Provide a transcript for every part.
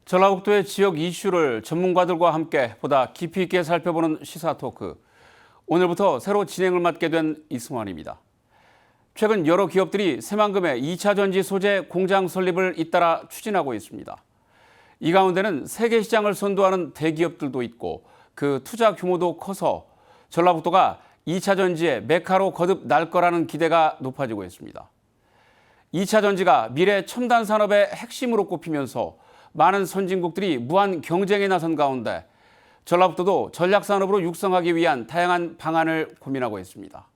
전라북도의 지역 이슈를 전문가들과 함께 보다 깊이 있게 살펴보는 시사 토크. 오늘부터 새로 진행을 맡게 된 이승환입니다. 최근 여러 기업들이 새만금의 2차 전지 소재 공장 설립을 잇따라 추진하고 있습니다. 이 가운데는 세계 시장을 선도하는 대기업들도 있고 그 투자 규모도 커서 전라북도가 2차 전지의 메카로 거듭 날 거라는 기대가 높아지고 있습니다. 2차 전지가 미래 첨단 산업의 핵심으로 꼽히면서 많은 선진국들이 무한 경쟁에 나선 가운데 전라북도도 전략산업으로 육성하기 위한 다양한 방안을 고민하고 있습니다.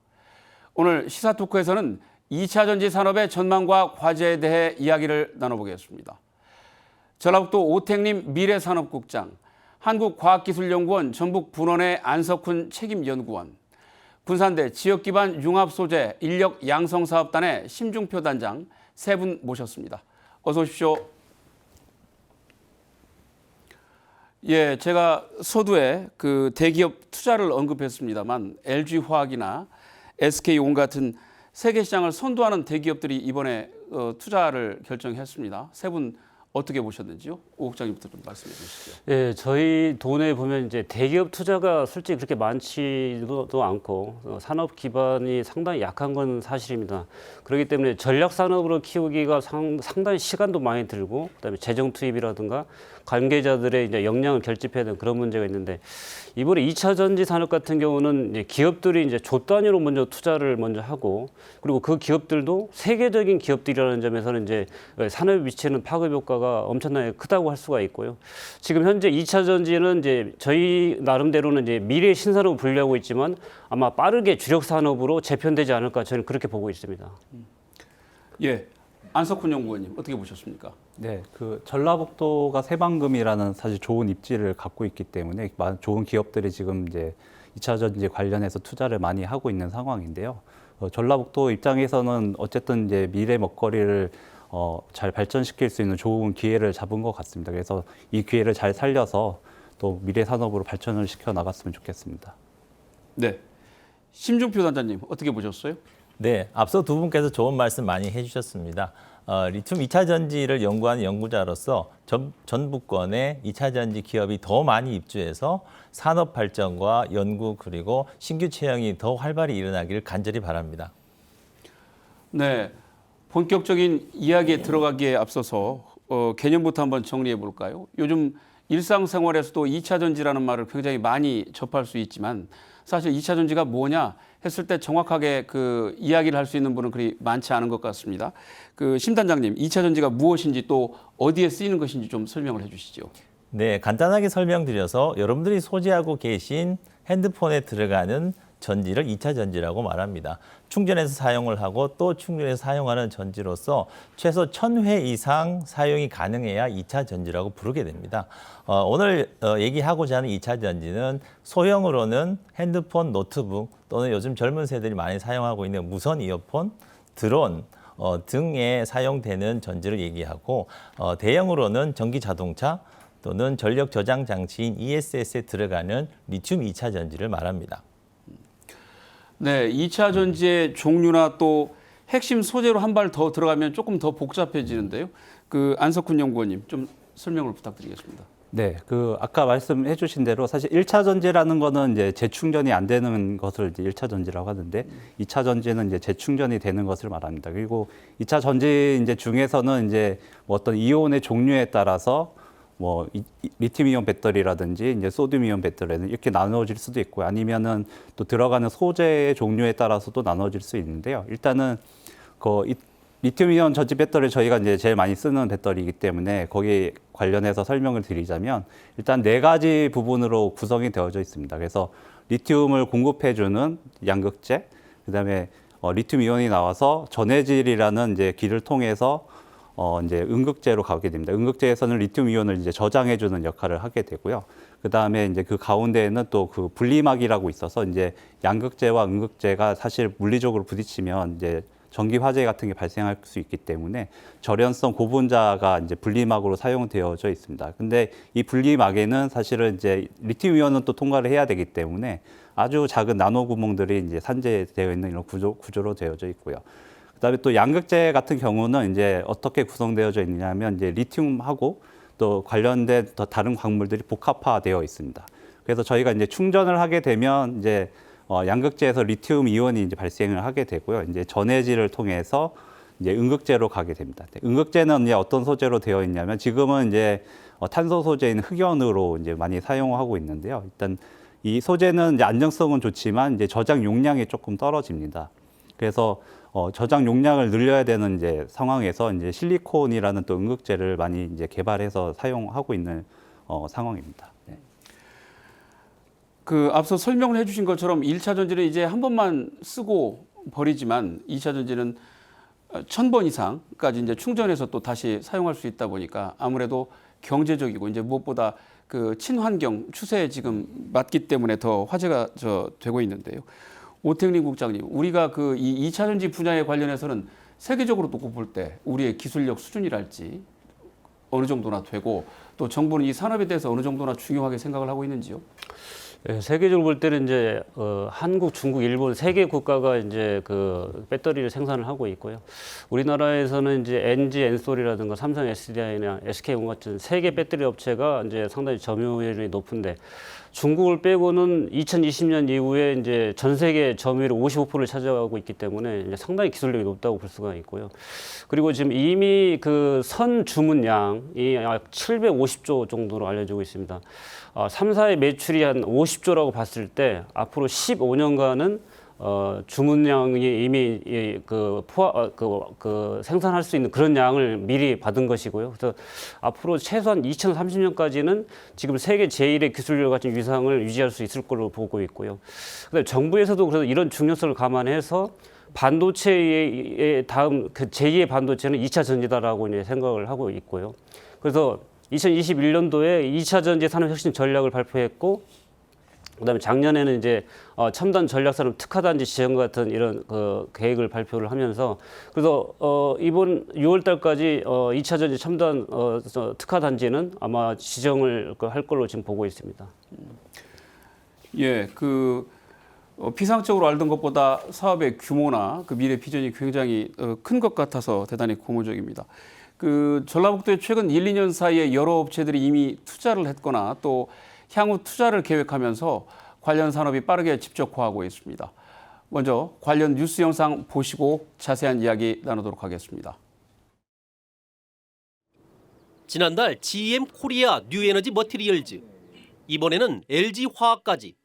오늘 시사토크에서는 2차 전지 산업의 전망과 과제에 대해 이야기를 나눠보겠습니다. 전라북도 오택림 미래산업국장, 한국과학기술연구원 전북분원의 안석훈 책임연구원, 군산대 지역기반 융합소재 인력양성사업단의 심중표 단장 세 분 모셨습니다. 어서 오십시오. 예, 제가 서두에 그 대기업 투자를 언급했습니다만 LG화학이나 SK온 같은 세계 시장을 선도하는 대기업들이 이번에 투자를 결정했습니다. 세 분 어떻게 보셨는지요? 오 국장님부터 좀 말씀해 주시죠. 예, 저희 돈에 보면 이제 대기업 투자가 솔직히 그렇게 많지도 않고 산업 기반이 상당히 약한 건 사실입니다. 그렇기 때문에 전략 산업으로 키우기가 상당히 시간도 많이 들고 그다음에 재정 투입이라든가 관계자들의 이제 역량을 결집해야 되는 그런 문제가 있는데 이번에 2차 전지 산업 같은 경우는 이제 기업들이 이제 조 단위로 먼저 투자를 먼저 하고 그리고 그 기업들도 세계적인 기업들이라는 점에서는 이제 산업에 미치는 파급 효과가 엄청나게 크다고 할 수가 있고요. 지금 현재 2차 전지는 이제 저희 나름대로는 이제 미래 신산업으로 분류하고 있지만 아마 빠르게 주력 산업으로 재편되지 않을까 저는 그렇게 보고 있습니다. 예, 안석훈 연구원님 어떻게 보셨습니까? 네, 그 전라북도가 새만금이라는 사실 좋은 입지를 갖고 있기 때문에 좋은 기업들이 지금 이제 2차 전지 관련해서 투자를 많이 하고 있는 상황인데요. 전라북도 입장에서는 어쨌든 이제 미래 먹거리를 잘 발전시킬 수 있는 좋은 기회를 잡은 것 같습니다. 그래서 이 기회를 잘 살려서 또 미래 산업으로 발전을 시켜 나갔으면 좋겠습니다. 네, 심중표 단장님 어떻게 보셨어요? 네, 앞서 두 분께서 좋은 말씀 많이 해주셨습니다. 리튬 2차 전지를 연구하는 연구자로서 전북권의 2차 전지 기업이 더 많이 입주해서 산업 발전과 연구 그리고 신규 채용이 더 활발히 일어나기를 간절히 바랍니다. 네, 본격적인 이야기에 들어가기에 앞서서 개념부터 한번 정리해 볼까요? 요즘 일상생활에서도 2차 전지라는 말을 굉장히 많이 접할 수 있지만 사실 2차 전지가 뭐냐 했을 때 정확하게 그 이야기를 할 수 있는 분은 그리 많지 않은 것 같습니다. 그 심 단장님, 2차 전지가 무엇인지 또 어디에 쓰이는 것인지 좀 설명을 해 주시죠. 네, 간단하게 설명드려서 여러분들이 소지하고 계신 핸드폰에 들어가는 전지를 2차 전지라고 말합니다. 충전해서 사용을 하고 또 충전해서 사용하는 전지로서 최소 1000회 이상 사용이 가능해야 2차 전지라고 부르게 됩니다. 오늘 얘기하고자 하는 2차 전지는 소형으로는 핸드폰, 노트북 또는 요즘 젊은 세대들이 많이 사용하고 있는 무선 이어폰, 드론 등에 사용되는 전지를 얘기하고 대형으로는 전기 자동차 또는 전력 저장 장치인 ESS에 들어가는 리튬 2차 전지를 말합니다. 네, 2차 전지의 종류나 또 핵심 소재로 한 발 더 들어가면 조금 더 복잡해지는데요. 그 안석훈 연구원님 좀 설명을 부탁드리겠습니다. 네, 그 아까 말씀해 주신 대로 사실 1차 전지라는 거는 이제 재충전이 안 되는 것을 이제 1차 전지라고 하는데 2차 전지는 이제 재충전이 되는 것을 말합니다. 그리고 2차 전지 이제 중에서는 이제 뭐 어떤 이온의 종류에 따라서 뭐 리튬이온 배터리라든지 이제 소듐이온 배터리는 이렇게 나누어질 수도 있고 아니면은 또 들어가는 소재의 종류에 따라서도 나누어질 수 있는데요. 일단은 리튬이온 전지 배터리 저희가 이제 제일 많이 쓰는 배터리이기 때문에 거기에 관련해서 설명을 드리자면 일단 4가지 부분으로 구성이 되어져 있습니다. 그래서 리튬을 공급해주는 양극재, 그다음에 리튬 이온이 나와서 전해질이라는 이제 길을 통해서 이제 음극재로 가게 됩니다. 음극재에서는 리튬 이온을 이제 저장해주는 역할을 하게 되고요. 그 다음에 이제 그 가운데에는 또 그 분리막이라고 있어서 이제 양극재와 음극재가 사실 물리적으로 부딪히면 이제 전기 화재 같은 게 발생할 수 있기 때문에 절연성 고분자가 이제 분리막으로 사용되어져 있습니다. 근데 이 분리막에는 사실은 이제 리튬 이온은 또 통과를 해야 되기 때문에 아주 작은 나노 구멍들이 이제 산재되어 있는 이런 구조로 되어져 있고요. 그다음에 또 양극재 같은 경우는 이제 어떻게 구성되어져 있느냐면 이제 리튬하고 또 관련된 더 다른 광물들이 복합화되어 있습니다. 그래서 저희가 이제 충전을 하게 되면 이제 양극재에서 리튬 이온이 이제 발생을 하게 되고요. 이제 전해질을 통해서 이제 음극재로 가게 됩니다. 음극재는 이제 어떤 소재로 되어 있냐면 지금은 이제 탄소 소재인 흑연으로 이제 많이 사용하고 있는데요. 일단 이 소재는 이제 안정성은 좋지만 이제 저장 용량이 조금 떨어집니다. 그래서 저장 용량을 늘려야 되는 이제 상황에서 이제 실리콘이라는 또 음극재를 많이 이제 개발해서 사용하고 있는 상황입니다. 네. 그 앞서 설명을 해주신 것처럼 1차 전지는 이제 한 번만 쓰고 버리지만 2차 전지는 1000번 이상까지 이제 충전해서 또 다시 사용할 수 있다 보니까 아무래도 경제적이고 이제 무엇보다 그 친환경 추세에 지금 맞기 때문에 더 화제가 되고 있는데요. 오택림 국장님, 우리가 그 이 2차 전지 분야에 관련해서는 세계적으로 놓고 볼 때 우리의 기술력 수준이랄지 어느 정도나 되고 또 정부는 이 산업에 대해서 어느 정도나 중요하게 생각을 하고 있는지요? 네, 세계적으로 볼 때는 이제 한국, 중국, 일본 세 개 국가가 이제 그 배터리를 생산을 하고 있고요. 우리나라에서는 이제 NG, 엔솔이라든가 삼성 SDI나 SK온 같은 세 개 배터리 업체가 이제 상당히 점유율이 높은데 중국을 빼고는 2020년 이후에 이제 전 세계 점유율 55%를 차지하고 있기 때문에 이제 상당히 기술력이 높다고 볼 수가 있고요. 그리고 지금 이미 그 선 주문량이 약 750조 정도로 알려지고 있습니다. 3사의 매출이 한 50조라고 봤을 때 앞으로 15년간은 주문량이 이미 생산할 수 있는 그런 양을 미리 받은 것이고요. 그래서 앞으로 최소한 2030년까지는 지금 세계 제1의 기술력을 가진 위상을 유지할 수 있을 걸로 보고 있고요. 그다음에 정부에서도 그래서 이런 중요성을 감안해서 반도체의 다음 그 제2의 반도체는 2차 전지다라고 이제 생각을 하고 있고요. 그래서 2021년도에 2차 전지 산업 혁신 전략을 발표했고, 그다음에 작년에는 이제 첨단 전략산업 특화단지 지정 같은 이런 그 계획을 발표를 하면서 그래서 이번 6월달까지 2차 전지 첨단 특화단지는 아마 지정을 할 걸로 지금 보고 있습니다. 예, 그 피상적으로 알던 것보다 사업의 규모나 그 미래 비전이 굉장히 큰 것 같아서 대단히 고무적입니다. 그 전라북도에 최근 1, 2년 사이에 여러 업체들이 이미 투자를 했거나 또 향후 투자를 계획하면서 관련 산업이 빠르게 집적화하고 있습니다. 먼저 관련 뉴스 영상 보시고 자세한 이야기 나누도록 하겠습니다. 지난달 GM 코리아 뉴에너지 머티리얼즈, 이번에는 LG 화학까지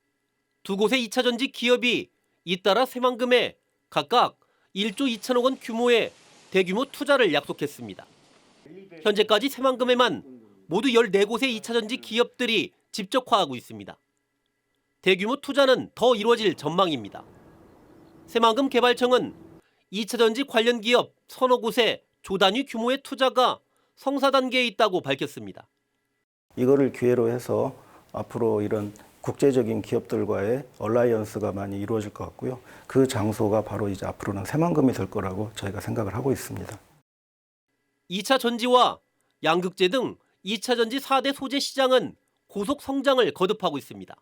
두 곳의 2차 전지 기업이 잇따라 새만금에 각각 1조 2천억 원 규모의 대규모 투자를 약속했습니다. 현재까지 새만금에만 모두 14곳의 2차 전지 기업들이 집적화하고 있습니다. 대규모 투자는 더 이루어질 전망입니다. 새만금 개발청은 2차 전지 관련 기업 서너 곳에 조단위 규모의 투자가 성사 단계에 있다고 밝혔습니다. 이거를 기회로 해서 앞으로 이런 국제적인 기업들과의 얼라이언스가 많이 이루어질 것 같고요. 그 장소가 바로 이제 앞으로는 새만금이 될 거라고 저희가 생각을 하고 있습니다. 2차 전지와 양극재 등 2차 전지 4대 소재 시장은 고속 성장을 거듭하고 있습니다.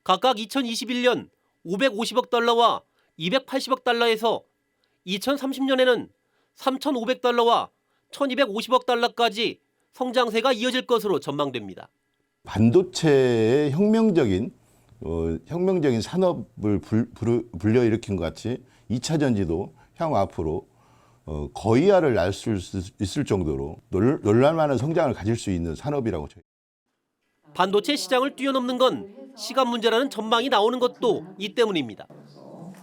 각각 2021년 550억 달러와 280억 달러에서 2030년에는 3,500달러와 1,250억 달러까지 성장세가 이어질 것으로 전망됩니다. 반도체의 혁명적인 산업을 불러일으킨 것 같이 2차 전지도 향후 앞으로 거의야를 날 수 있을 정도로 놀랄만한 성장을 가질 수 있는 산업이라고. 반도체 시장을 뛰어넘는 건 시간 문제라는 전망이 나오는 것도 이 때문입니다.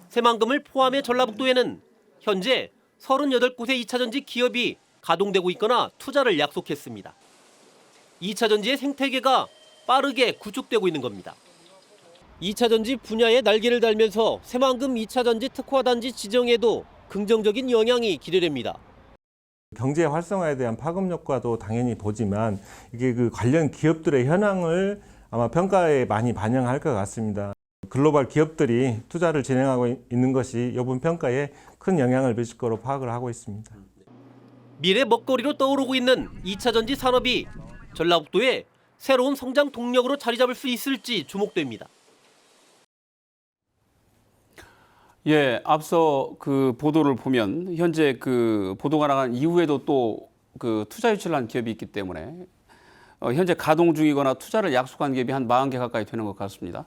새만금을 포함해 전라북도에는 현재 38곳의 2차 전지 기업이 가동되고 있거나 투자를 약속했습니다. 2차 전지의 생태계가 빠르게 구축되고 있는 겁니다. 2차 전지 분야에 날개를 달면서 새만금 2차 전지 특화단지 지정에도 긍정적인 영향이 기대됩니다. 경제 활성화에 대한 파급 효과도 당연히 보지만 이게 그 관련 기업들의 현황을 아마 평가에 많이 반영할 것 같습니다. 글로벌 기업들이 투자를 진행하고 있는 것이 이번 평가에 큰 영향을 미칠 거로 파악을 하고 있습니다. 미래 먹거리로 떠오르고 있는 2차 전지 산업이 전라북도에 새로운 성장 동력으로 자리 잡을 수 있을지 주목됩니다. 예, 앞서 그 보도를 보면 현재 그 보도가 나간 이후에도 또 그 투자 유치를 한 기업이 있기 때문에 현재 가동 중이거나 투자를 약속한 기업이 한 40개 가까이 되는 것 같습니다.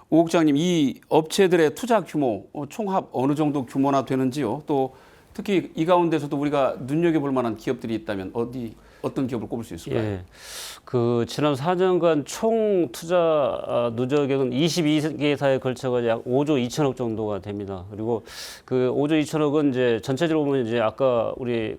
오 국장님, 이 업체들의 투자 규모 총합 어느 정도 규모나 되는지요? 또 특히 이 가운데서도 우리가 눈여겨볼 만한 기업들이 있다면 어떤 기업을 꼽을 수 있을까요? 예. 그 지난 4년간 총 투자 누적액은 22개사에 걸쳐서 약 5조 2천억 정도가 됩니다. 그리고 그 5조 2천억은 이제 전체적으로 보면 이제 아까 우리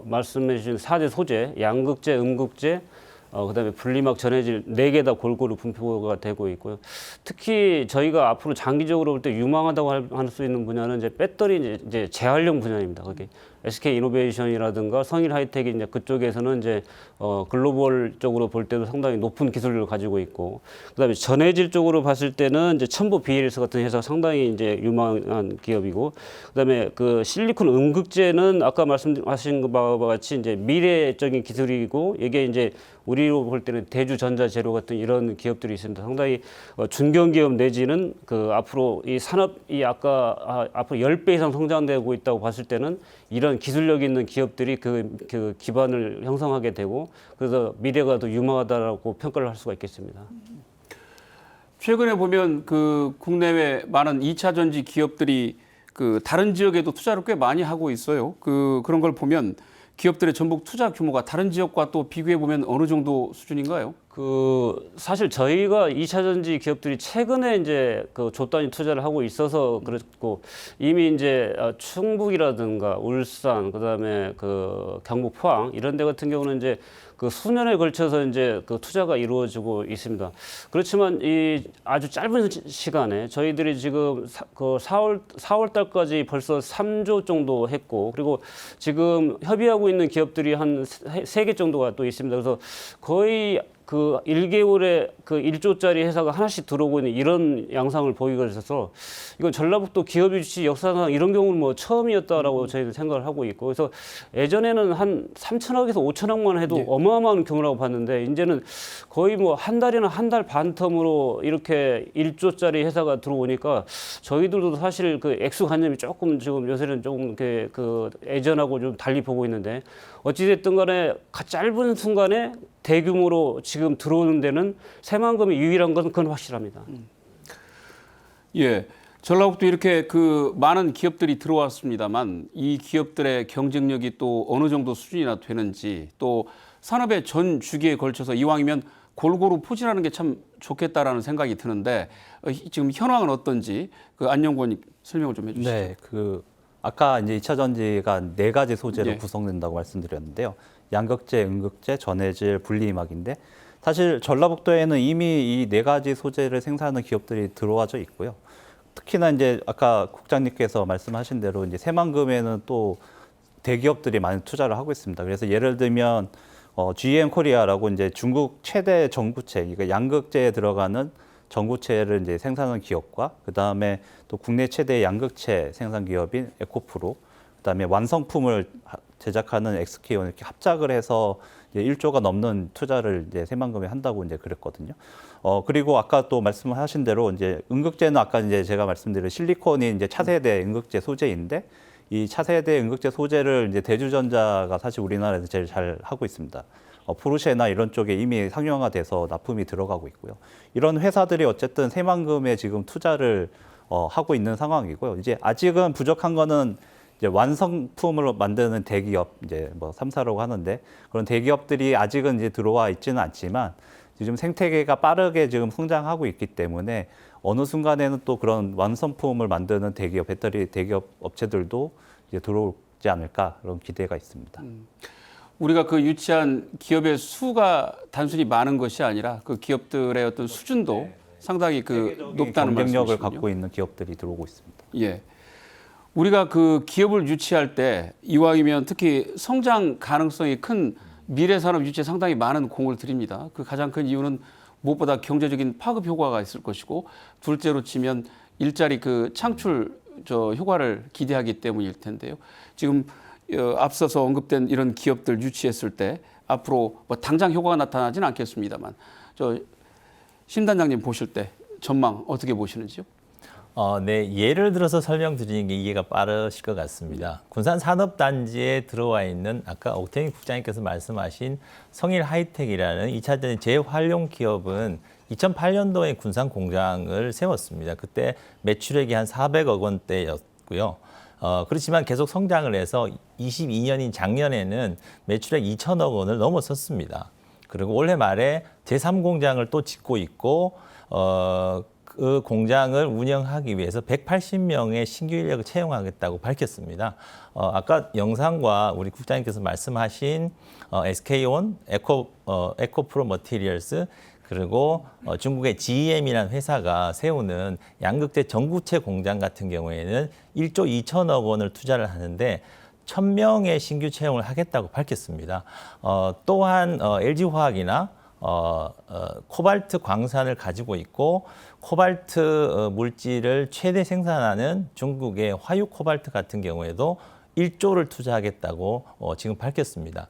말씀해 주신 4대 소재, 양극재, 음극재, 그다음에 분리막, 전해질 4개 다 골고루 분포가 되고 있고요. 특히 저희가 앞으로 장기적으로 볼 때 유망하다고 할 수 있는 분야는 이제 배터리 이제 재활용 분야입니다. 거기 SK 이노베이션이라든가 성일 하이텍이 이제 그쪽에서는 이제 글로벌적으로 볼 때도 상당히 높은 기술력을 가지고 있고, 그다음에 전해질 쪽으로 봤을 때는 이제 첨보 BLS 같은 회사가 상당히 이제 유망한 기업이고, 그다음에 그 실리콘 음극재는 아까 말씀하신 바와 같이 이제 미래적인 기술이고, 이게 이제 우리로 볼 때는 대주전자재료 같은 이런 기업들이 있습니다. 상당히 중견기업 내지는 그 앞으로 이 산업이 앞으로 10배 이상 성장되고 있다고 봤을 때는 이런 기술력 있는 기업들이 그 기반을 형성하게 되고, 그래서 미래가 더 유망하다라고 평가를 할 수가 있겠습니다. 최근에 보면 그 국내외 많은 2차 전지 기업들이 그 다른 지역에도 투자를 꽤 많이 하고 있어요. 그런 걸 보면 기업들의 전북 투자 규모가 다른 지역과 또 비교해 보면 어느 정도 수준인가요? 사실 저희가 2차 전지 기업들이 최근에 이제 그 조 단위 투자를 하고 있어서 그렇고, 이미 이제 충북이라든가 울산, 그다음에 그 경북, 포항 이런 데 같은 경우는 이제 그 수년에 걸쳐서 이제 그 투자가 이루어지고 있습니다. 그렇지만 이 아주 짧은 시간에 저희들이 지금 4월 달까지 벌써 3조 정도 했고, 그리고 지금 협의하고 있는 기업들이 한 3개 정도가 또 있습니다. 그래서 거의 그 1개월에 그 1조짜리 회사가 하나씩 들어오고 있는 이런 양상을 보이고 있어서, 이건 전라북도 기업 유치 역사상 이런 경우는 뭐 처음이었다라고 저희는 생각을 하고 있고, 그래서 예전에는 한 3천억에서 5천억만 해도 어마어마한 규모라고 봤는데, 이제는 거의 뭐 한 달이나 한 달 반 텀으로 이렇게 1조짜리 회사가 들어오니까 저희들도 사실 그 액수관념이 조금 지금 요새는 조금 이렇게 그 예전하고 좀 달리 보고 있는데, 어찌됐든 간에 짧은 순간에 대규모로 지금 들어오는 데는 새만금이 유일한 것은 그건 확실합니다. 예, 전라북도 이렇게 그 많은 기업들이 들어왔습니다만 이 기업들의 경쟁력이 또 어느 정도 수준이나 되는지, 또 산업의 전 주기에 걸쳐서 이왕이면 골고루 포진하는 게 참 좋겠다라는 생각이 드는데, 지금 현황은 어떤지 그 안영권님 설명을 좀 해주시죠. 네, 아까 이제 2차 전지가 4가지 소재로 예. 구성된다고 말씀드렸는데요. 양극재, 음극재, 전해질, 분리막인데, 사실 전라북도에는 이미 이 4가지 소재를 생산하는 기업들이 들어와져 있고요. 특히나 이제 아까 국장님께서 말씀하신 대로 이제 새만금에는 또 대기업들이 많이 투자를 하고 있습니다. 그래서 예를 들면 GM 코리아라고 이제 중국 최대 전구체, 그러니까 양극재에 들어가는 전구체를 이제 생산하는 기업과, 그 다음에 또 국내 최대 양극재 생산 기업인 에코프로, 그 다음에 완성품을 제작하는 SK온 이렇게 합작을 해서 이제 1조가 넘는 투자를 이제 새만금에 한다고 이제 그랬거든요. 그리고 아까 또 말씀하신 대로 이제 음극재는 아까 이제 제가 말씀드린 실리콘이 이제 차세대 음극재 소재인데, 이 차세대 음극재 소재를 이제 대주전자가 사실 우리나라에서 제일 잘 하고 있습니다. 포르쉐나 이런 쪽에 이미 상용화돼서 납품이 들어가고 있고요. 이런 회사들이 어쨌든 새만금에 지금 투자를 하고 있는 상황이고요. 이제 아직은 부족한 거는 이제 완성품을 만드는 대기업, 이제 뭐 3사라고 하는데, 그런 대기업들이 아직은 이제 들어와 있지는 않지만 지금 생태계가 빠르게 지금 성장하고 있기 때문에 어느 순간에는 또 그런 완성품을 만드는 대기업, 배터리 대기업 업체들도 이제 들어오지 않을까, 그런 기대가 있습니다. 우리가 그 유치한 기업의 수가 단순히 많은 것이 아니라 그 기업들의 어떤 수준도 상당히 그 높다는 경쟁력을 말씀이시군요. 갖고 있는 기업들이 들어오고 있습니다. 예. 우리가 그 기업을 유치할 때 이왕이면 특히 성장 가능성이 큰 미래 산업 유치에 상당히 많은 공을 들입니다. 그 가장 큰 이유는 무엇보다 경제적인 파급 효과가 있을 것이고, 둘째로 치면 일자리 그 창출 효과를 기대하기 때문일 텐데요. 지금 앞서서 언급된 이런 기업들 유치했을 때 앞으로 뭐 당장 효과가 나타나지는 않겠습니다만, 심 단장님 보실 때 전망 어떻게 보시는지요? 네, 예를 들어서 설명드리는 게 이해가 빠르실 것 같습니다. 군산산업단지에 들어와 있는 아까 옥태민 국장님께서 말씀하신 성일 하이텍이라는 2차전지 재활용 기업은 2008년도에 군산 공장을 세웠습니다. 그때 매출액이 한 400억 원대였고요. 그렇지만 계속 성장을 해서 22년인 작년에는 매출액 2천억 원을 넘어섰습니다. 그리고 올해 말에 제3공장을 또 짓고 있고 그 공장을 운영하기 위해서 180명의 신규 인력을 채용하겠다고 밝혔습니다. 아까 영상과 우리 국장님께서 말씀하신 SK온, 에코프로 머티리얼스 그리고 중국의 GEM이라는 회사가 세우는 양극재 전구체 공장 같은 경우에는 1조 2천억 원을 투자를 하는데 1,000명의 신규 채용을 하겠다고 밝혔습니다. 또한 LG화학이나 코발트 광산을 가지고 있고 코발트 물질을 최대 생산하는 중국의 화유 코발트 같은 경우에도 1조를 투자하겠다고 지금 밝혔습니다.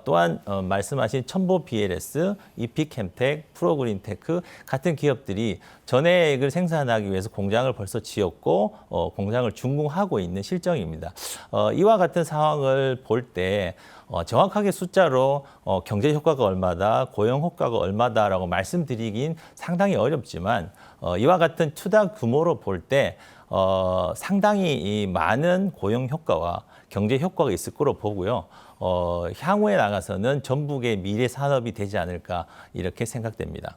또한 말씀하신 첨보 BLS, 이피캠텍, 프로그린테크 같은 기업들이 전해액을 생산하기 위해서 공장을 벌써 지었고 공장을 준공하고 있는 실정입니다. 이와 같은 상황을 볼 때 정확하게 숫자로 경제 효과가 얼마다, 고용 효과가 얼마다라고 말씀드리긴 상당히 어렵지만 이와 같은 투자 규모로 볼 때 상당히 많은 고용 효과와 경제 효과가 있을 거로 보고요. 향후에 나가서는 전북의 미래 산업이 되지 않을까 이렇게 생각됩니다.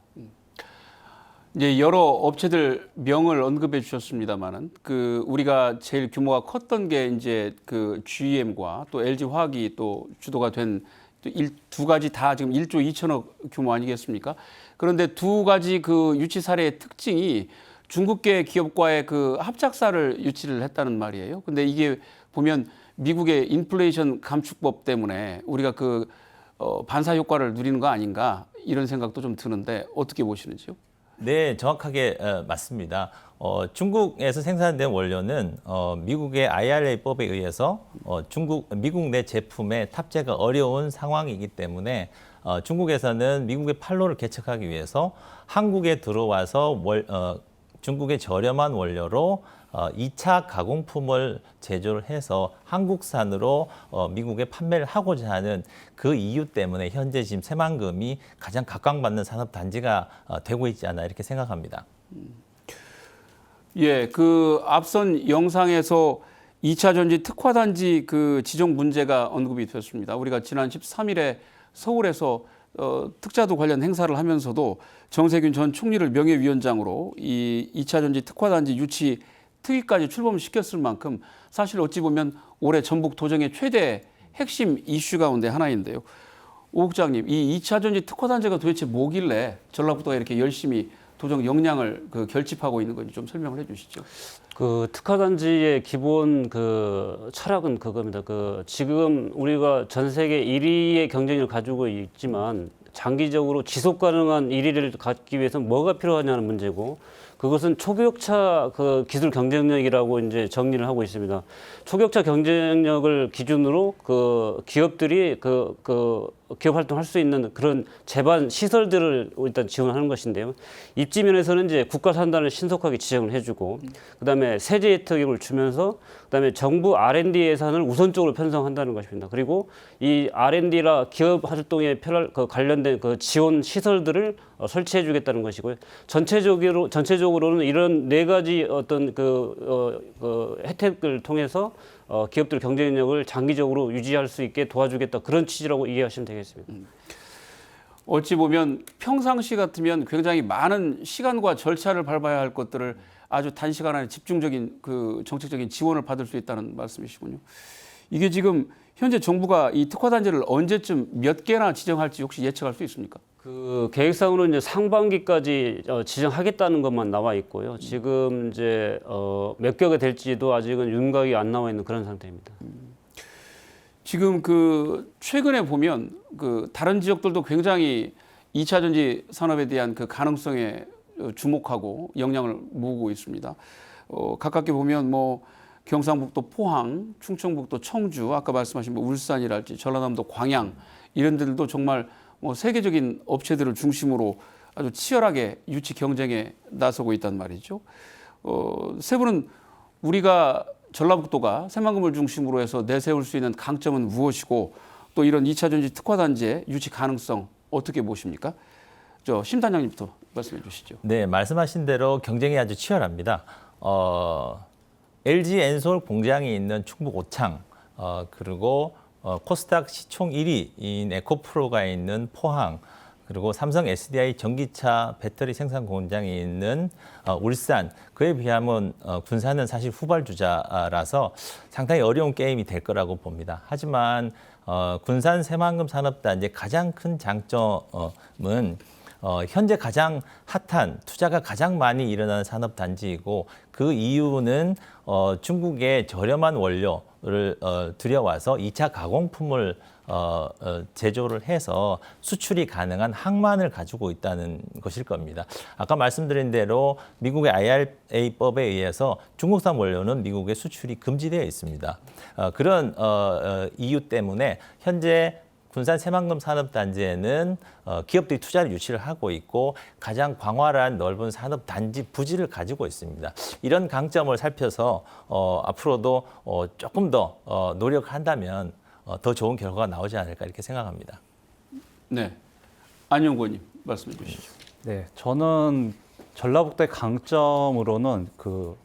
이제 여러 업체들 명을 언급해 주셨습니다만은 그 우리가 제일 규모가 컸던 게 이제 그 GM과 또 LG 화학이 또 주도가 된 두 가지 다 지금 1조 2천억 규모 아니겠습니까? 그런데 두 가지 그 유치 사례의 특징이 중국계 기업과의 그 합작사를 유치를 했다는 말이에요. 근데 이게 보면 미국의 인플레이션 감축법 때문에 우리가 그 반사 효과를 누리는 거 아닌가 이런 생각도 좀 드는데 어떻게 보시는지요? 네, 정확하게 맞습니다. 중국에서 생산된 원료는 미국의 IRA법에 의해서 미국 내 제품에 탑재가 어려운 상황이기 때문에 중국에서는 미국의 판로를 개척하기 위해서 한국에 들어와서 중국의 저렴한 원료로 2차 가공품을 제조를 해서 한국산으로 미국에 판매를 하고자 하는 그 이유 때문에 현재 지금 새만금이 가장 각광받는 산업단지가 되고 있지 않나 이렇게 생각합니다. 예, 그 앞선 영상에서 2차 전지 특화단지 그 지정 문제가 언급이 되었습니다. 우리가 지난 13일에 서울에서 특자도 관련 행사를 하면서도 정세균 전 총리를 명예위원장으로 이 2차 전지 특화단지 유치 특위까지 출범시켰을 만큼 사실 어찌 보면 올해 전북 도정의 최대 핵심 이슈 가운데 하나인데요. 오 국장님, 이 2차 전지 특화단지가 도대체 뭐길래 전라북도가 이렇게 열심히 도정 역량을 결집하고 있는 건지 좀 설명을 해주시죠. 그 특화단지의 기본 그 철학은 그겁니다. 그 지금 우리가 전 세계 1위의 경쟁력을 가지고 있지만 장기적으로 지속 가능한 1위를 갖기 위해서는 뭐가 필요하냐는 문제고 그것은 초격차 그 기술 경쟁력이라고 이제 정리를 하고 있습니다. 초격차 경쟁력을 기준으로 그 기업들이 기업 활동할 수 있는 그런 제반 시설들을 일단 지원하는 것인데요. 입지 면에서는 이제 국가 산단을 신속하게 지정을 해주고, 그다음에 세제 혜택을 주면서, 그다음에 정부 R&D 예산을 우선적으로 편성한다는 것입니다. 그리고 이 R&D라 기업 활동에 관련된 그 지원 시설들을 설치해주겠다는 것이고요. 전체적으로는 이런 네 가지 어떤 혜택을 통해서 기업들 경쟁력을 장기적으로 유지할 수 있게 도와주겠다 그런 취지라고 이해하시면 되겠습니다. 어찌 보면 평상시 같으면 굉장히 많은 시간과 절차를 밟아야 할 것들을 아주 단시간 안에 집중적인 그 정책적인 지원을 받을 수 있다는 말씀이시군요. 이게 지금 현재 정부가 이 특화단지를 언제쯤 몇 개나 지정할지 혹시 예측할 수 있습니까? 그 계획상으로 이제 상반기까지 지정하겠다는 것만 나와 있고요. 지금 이제 몇 개가 될지도 아직은 윤곽이 안 나와 있는 그런 상태입니다. 지금 그 최근에 보면 그 다른 지역들도 굉장히 2차 전지 산업에 대한 그 가능성에 주목하고 역량을 모으고 있습니다. 가깝게 보면 뭐 경상북도 포항, 충청북도 청주, 아까 말씀하신 뭐 울산이랄지 전라남도 광양 이런 데들도 정말 뭐 세계적인 업체들을 중심으로 아주 치열하게 유치 경쟁에 나서고 있단 말이죠. 세 분은 우리가 전라북도가 새만금을 중심으로 해서 내세울 수 있는 강점은 무엇이고 또 이런 2차 전지 특화 단지의 유치 가능성 어떻게 보십니까? 심 단장님부터 말씀해 주시죠. 네, 말씀하신 대로 경쟁이 아주 치열합니다. LG 엔솔 공장이 있는 충북 오창, 그리고 코스닥 시총 1위인 에코프로가 있는 포항, 그리고 삼성 SDI 전기차 배터리 생산 공장이 있는 울산, 그에 비하면 군산은 사실 후발주자라서 상당히 어려운 게임이 될 거라고 봅니다. 하지만 군산 새만금 산업단지의 가장 큰 장점은 현재 가장 핫한 투자가 가장 많이 일어나는 산업단지이고 그 이유는 중국의 저렴한 원료를 들여와서 2차 가공품을 제조를 해서 수출이 가능한 항만을 가지고 있다는 것일 겁니다. 아까 말씀드린 대로 미국의 IRA법에 의해서 중국산 원료는 미국의 수출이 금지되어 있습니다. 그런 이유 때문에 현재 군산 새만금 산업단지에는 기업들이 투자를 유치를 하고 있고 가장 광활한 넓은 산업단지 부지를 가지고 있습니다. 이런 강점을 살펴서 앞으로도 조금 더 노력한다면 더 좋은 결과가 나오지 않을까 이렇게 생각합니다. 네, 안용구님 말씀해 주시죠. 네, 저는 전라북도의 강점으로는 그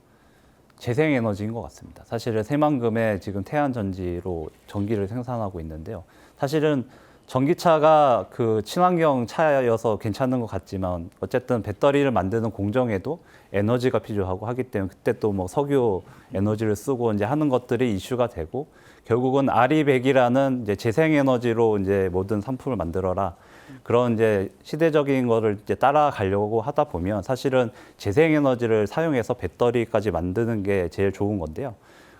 재생에너지인 것 같습니다. 사실은 새만금에 지금 태양전지로 전기를 생산하고 있는데요. 사실은 전기차가 그 친환경 차여서 괜찮은 것 같지만 어쨌든 배터리를 만드는 공정에도 에너지가 필요하고 하기 때문에 그때 또 뭐 석유 에너지를 쓰고 이제 하는 것들이 이슈가 되고 결국은 아리백이라는 이제 재생에너지로 이제 모든 상품을 만들어라. 그런 이제 시대적인 거를 이제 따라가려고 하다 보면 사실은 재생에너지를 사용해서 배터리까지 만드는 게 제일 좋은 건데요.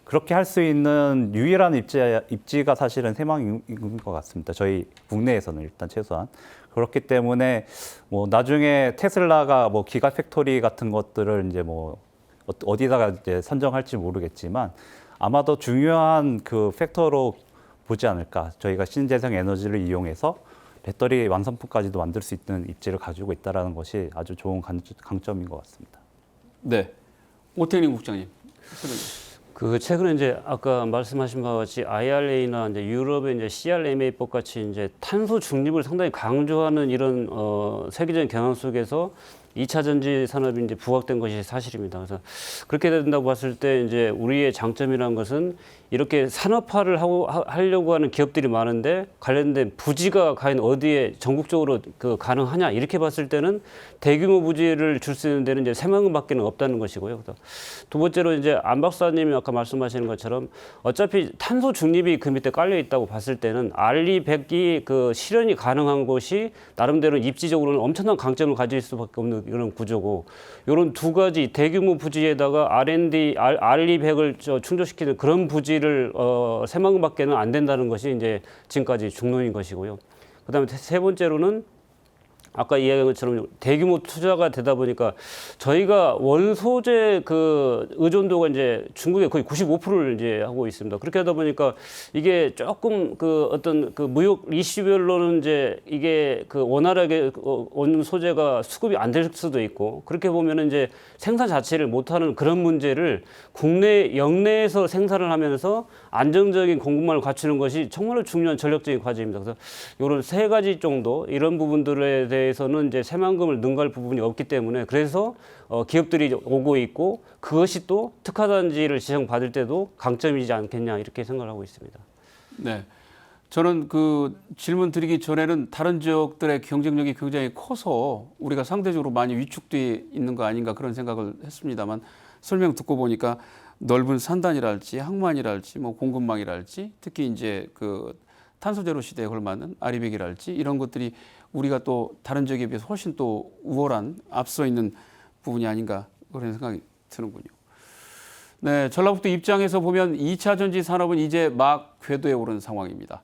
그렇게 할 수 있는 유일한 입지가 사실은 새만금인 것 같습니다. 저희 국내에서는 일단 최소한. 그렇기 때문에 뭐 나중에 테슬라가 뭐 기가 팩토리 같은 것들을 이제 뭐 어디다가 이제 선정할지 모르겠지만 아마도 중요한 그 팩터로 보지 않을까. 저희가 신재생 에너지를 이용해서 배터리 완성품까지도 만들 수 있는 입지를 가지고 있다는 것이 아주 좋은 강점인 것 같습니다. 네, 오태닝 국장님. 그 최근에 이제 아까 말씀하신 바와 같이 IRA나 이제 유럽의 이제 CRMA법 같이 이제 탄소 중립을 상당히 강조하는 이런 세계적인 경향 속에서 2차 전지 산업이 이제 부각된 것이 사실입니다. 그래서 그렇게 된다고 봤을 때 이제 우리의 장점이라는 것은 이렇게 산업화를 하려고 하는 기업들이 많은데 관련된 부지가 과연 어디에 전국적으로 그 가능하냐 이렇게 봤을 때는 대규모 부지를 줄 수 있는 데는 이제 새만금밖에는 없다는 것이고요. 그래서 두 번째로 이제 안 박사님이 아까 말씀하시는 것처럼 어차피 탄소 중립이 그 밑에 깔려 있다고 봤을 때는 알리100이 그 실현이 가능한 곳이 나름대로 입지적으로는 엄청난 강점을 가질 수밖에 없는 이런 구조고 이런 두 가지 대규모 부지에다가 R&D 알리100을 충족시키는 그런 부지를 새만금밖에는 안 된다는 것이 이제 지금까지 중론인 것이고요. 그다음에 세 번째로는 아까 이야기한 것처럼 대규모 투자가 되다 보니까 저희가 원소재 그 의존도가 이제 중국에 거의 95%를 이제 하고 있습니다. 그렇게 하다 보니까 이게 조금 그 어떤 그 무역 이슈별로는 이제 이게 그 원활하게 원소재가 수급이 안 될 수도 있고 그렇게 보면은 이제 생산 자체를 못하는 그런 문제를 국내 영내에서 생산을 하면서 안정적인 공급망을 갖추는 것이 정말로 중요한 전략적인 과제입니다. 그래서 이런 세 가지 정도 이런 부분들에 대해서는 이제 새만금을 능가할 부분이 없기 때문에 그래서 기업들이 오고 있고 그것이 또 특화단지를 지정받을 때도 강점이지 않겠냐 이렇게 생각을 하고 있습니다. 네, 저는 그 질문 드리기 전에는 다른 지역들의 경쟁력이 굉장히 커서 우리가 상대적으로 많이 위축돼 있는 거 아닌가 그런 생각을 했습니다만 설명 듣고 보니까 넓은 산단이랄지 항만이랄지 뭐 공급망이랄지 특히 이제 그 탄소제로 시대에 걸맞는 아리백이랄지 이런 것들이 우리가 또 다른 지역에 비해서 훨씬 또 우월한 앞서 있는 부분이 아닌가 그런 생각이 드는군요. 네, 전라북도 입장에서 보면 2차 전지 산업은 이제 막 궤도에 오른 상황입니다.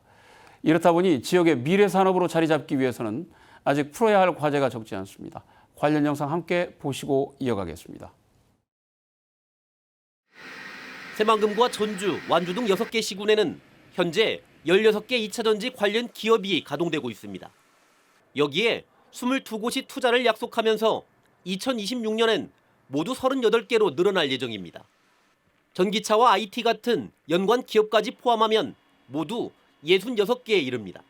이렇다 보니 지역의 미래 산업으로 자리 잡기 위해서는 아직 풀어야 할 과제가 적지 않습니다. 관련 영상 함께 보시고 이어가겠습니다. 새만금과 전주, 완주 등 6개 시군에는 현재 16개 2차 전지 관련 기업이 가동되고 있습니다. 여기에 22곳이 투자를 약속하면서 2026년엔 모두 38개로 늘어날 예정입니다. 전기차와 IT 같은 연관 기업까지 포함하면 모두 66개에 이릅니다.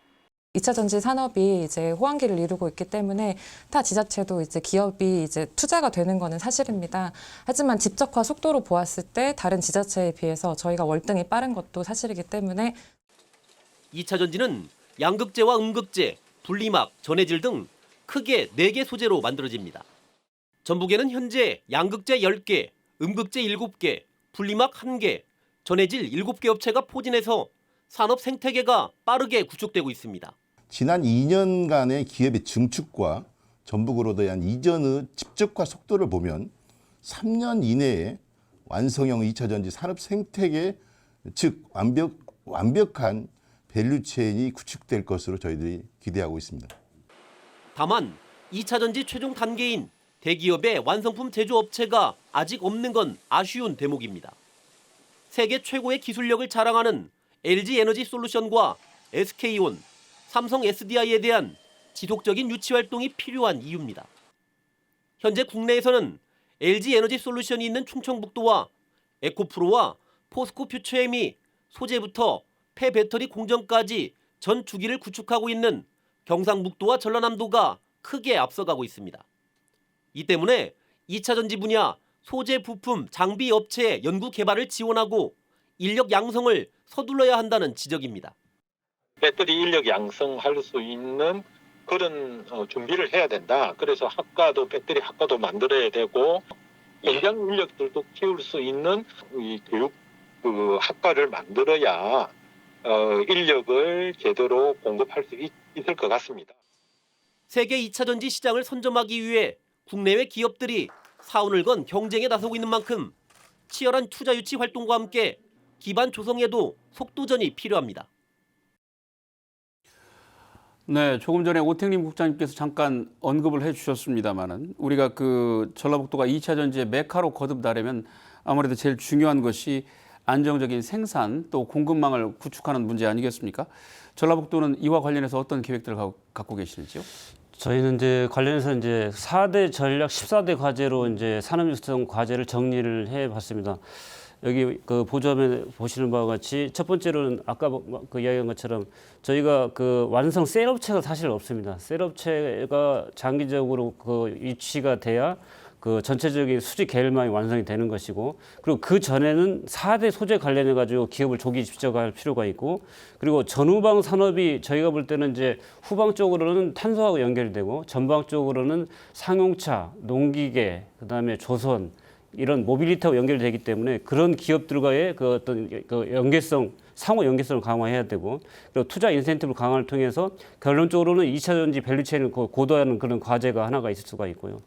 2차 전지 산업이 이제 호황기를 이루고 있기 때문에 타 지자체도 이제 기업이 이제 투자가 되는 거는 사실입니다. 하지만 집적화 속도로 보았을 때 다른 지자체에 비해서 저희가 월등히 빠른 것도 사실이기 때문에 2차 전지는 양극재와 음극재, 분리막, 전해질 등 크게 4개 소재로 만들어집니다. 전북에는 현재 양극재 10개, 음극재 7개, 분리막 1개, 전해질 7개 업체가 포진해서 산업 생태계가 빠르게 구축되고 있습니다. 지난 2년간의 기업의 증축과 전북으로 대한 이전의 집적화 속도를 보면 3년 이내에 완성형 2차 전지 산업 생태계, 즉 완벽한 밸류체인이 구축될 것으로 저희들이 기대하고 있습니다. 다만 2차 전지 최종 단계인 대기업의 완성품 제조업체가 아직 없는 건 아쉬운 대목입니다. 세계 최고의 기술력을 자랑하는 LG 에너지 솔루션과 SK온, 삼성 SDI에 대한 지속적인 유치 활동이 필요한 이유입니다. 현재 국내에서는 LG 에너지 솔루션이 있는 충청북도와 에코프로와 포스코 퓨처엠이 소재부터 폐배터리 공정까지 전 주기를 구축하고 있는 경상북도와 전라남도가 크게 앞서가고 있습니다. 이 때문에 2차 전지 분야 소재 부품 장비 업체의 연구 개발을 지원하고 인력 양성을 서둘러야 한다는 지적입니다. 배터리 인력 양성할 수 있는 그런 준비를 해야 된다. 그래서 학과도 배터리 학과도 만들어야 되고 현장 인력들도 키울 수 있는 이 교육 학과를 만들어야 인력을 제대로 공급할 수 있을 것 같습니다. 세계 2차 전지 시장을 선점하기 위해 국내외 기업들이 사운을 건 경쟁에 나서고 있는 만큼 치열한 투자 유치 활동과 함께 기반 조성에도 속도전이 필요합니다. 네, 조금 전에 오택림 국장님께서 잠깐 언급을 해주셨습니다만은 우리가 그 전라북도가 2차 전지의 메카로 거듭나려면 아무래도 제일 중요한 것이 안정적인 생산 또 공급망을 구축하는 문제 아니겠습니까? 전라북도는 이와 관련해서 어떤 계획들을 갖고 계시는지요? 저희는 이제 관련해서 이제 4대 전략 14대 과제로 이제 산업 육성 과제를 정리를 해 봤습니다. 여기 그 보조화면에 보시는 바와 같이 첫 번째로는 아까 그 이야기한 것처럼 저희가 그 완성 셀업체가 사실 없습니다. 셀업체가 장기적으로 그 유치가 돼야 그 전체적인 수직 계열망이 완성이 되는 것이고, 그리고 그 전에는 4대 소재 관련해 가지고 기업을 조기 집적할 필요가 있고, 그리고 전후방 산업이 저희가 볼 때는 이제 후방 쪽으로는 탄소하고 연결이 되고 전방 쪽으로는 상용차, 농기계, 그다음에 조선 이런 모빌리티하고 연결되기 때문에 그런 기업들과의 그 어떤 그 연계성, 상호 연계성을 강화해야 되고, 그리고 투자 인센티브를 강화를 통해서 결론적으로는 2차 전지 밸류체인을 고도화하는 그런 과제가 하나가 있을 수가 있고요.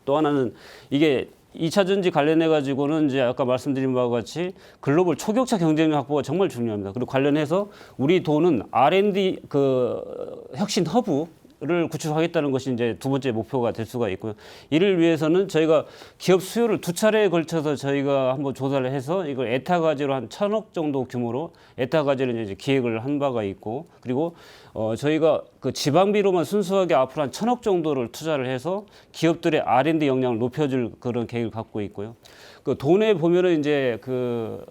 또 하나는 이게 2차 전지 관련해 가지고는 이제 아까 말씀드린 바와 같이 글로벌 초격차 경쟁력 확보가 정말 중요합니다. 그리고 관련해서 우리 도는 R&D 그 혁신 허브를 구축하겠다는 것이 이제 두 번째 목표가 될 수가 있고요. 이를 위해서는 저희가 기업 수요를 두 차례에 걸쳐서 저희가 한번 조사를 해서 이걸 에타 과제로 한 1,000억 정도 규모로 에타 과제를 이제 기획을 한 바가 있고, 그리고 저희가 그 지방비로만 순수하게 앞으로 한 1,000억 정도를 투자를 해서 기업들의 R&D 역량을 높여줄 그런 계획을 갖고 있고요. 그 돈에 보면은 이제 그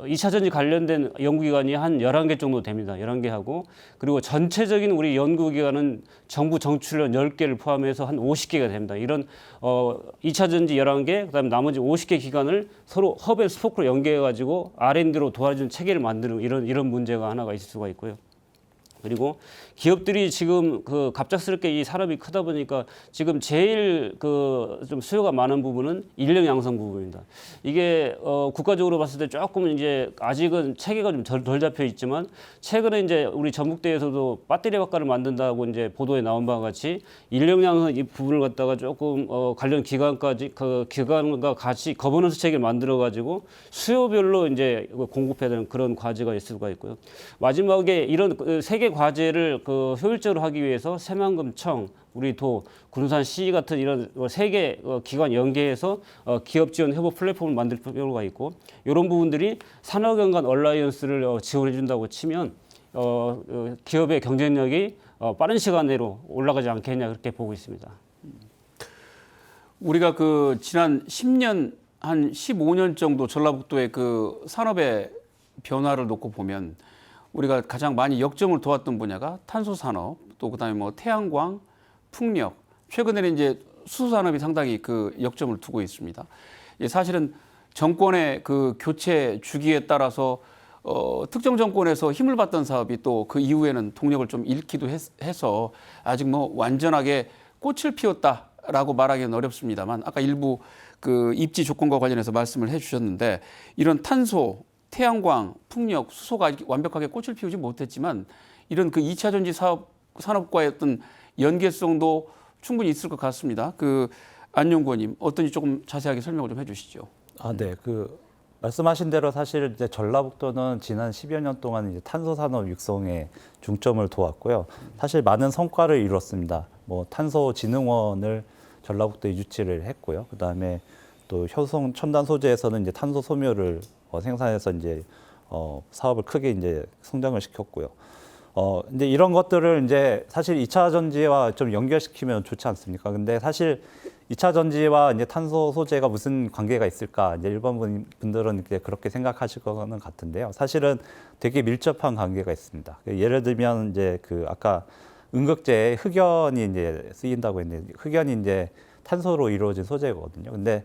2차 전지 관련된 연구기관이 한 11개 정도 됩니다. 11개 하고, 그리고 전체적인 우리 연구기관은 정부 정출연 10개를 포함해서 한 50개가 됩니다. 이런 2차 전지 11개, 그다음에 나머지 50개 기관을 서로 허브 앤 스포크로 연계해가지고 R&D로 도와주는 체계를 만드는 이런 문제가 하나가 있을 수가 있고요. 그리고 기업들이 지금 그 갑작스럽게 이 산업이 크다 보니까 지금 제일 그 좀 수요가 많은 부분은 인력 양성 부분입니다. 이게 국가적으로 봤을 때 조금 이제 아직은 체계가 좀 덜 잡혀 있지만, 최근에 이제 우리 전북대에서도 배터리 학과를 만든다고 이제 보도에 나온 바와 같이 인력 양성 이 부분을 갖다가 조금 관련 기관까지 그 기관과 같이 거버넌스 체계를 만들어 가지고 수요별로 이제 공급해야 되는 그런 과제가 있을 수가 있고요. 마지막에 이런 세 개 과제를 그 효율적으로 하기 위해서 새만금청, 우리 도, 군산시 같은 이런 세 개 기관 연계해서 기업 지원 협업 플랫폼을 만들 필요가 있고, 이런 부분들이 산업연관 얼라이언스를 지원해 준다고 치면 기업의 경쟁력이 빠른 시간 내로 올라가지 않겠냐 그렇게 보고 있습니다. 우리가 그 지난 10년 한 15년 정도 전라북도의 그 산업의 변화를 놓고 보면 우리가 가장 많이 역점을 도왔던 분야가 탄소 산업, 또 그다음에 뭐 태양광, 풍력, 최근에는 이제 수소 산업이 상당히 그 역점을 두고 있습니다. 사실은 정권의 그 교체 주기에 따라서 특정 정권에서 힘을 받던 사업이 또 그 이후에는 동력을 좀 잃기도 해서 아직 뭐 완전하게 꽃을 피웠다라고 말하기는 어렵습니다만 아까 일부 그 입지 조건과 관련해서 말씀을 해주셨는데 이런 탄소, 태양광, 풍력, 수소가 완벽하게 꽃을 피우지 못했지만 이런 그 2차 전지 산업과의 어떤 연계성도 충분히 있을 것 같습니다. 그 안용구님 어떤지 조금 자세하게 설명을 좀 해주시죠. 네. 말씀하신 대로 사실 이제 전라북도는 지난 10여 년 동안 이제 탄소 산업 육성에 중점을 두었고요. 사실 많은 성과를 이뤘습니다. 뭐 탄소진흥원을 전라북도에 유치를 했고요. 그다음에 또 효성 첨단 소재에서는 이제 탄소 소묘를 생산해서 이제 사업을 크게 이제 성장을 시켰고요. 이제 이런 것들을 이제 사실 2차 전지와 좀 연결시키면 좋지 않습니까? 근데 사실 2차 전지와 이제 탄소 소재가 무슨 관계가 있을까? 이제 일반 분들은 이제 그렇게 생각하실 거는 같은데요. 사실은 되게 밀접한 관계가 있습니다. 예를 들면 이제 그 아까 음극재에 흑연이 이제 쓰인다고 했는데 흑연이 이제 탄소로 이루어진 소재거든요. 근데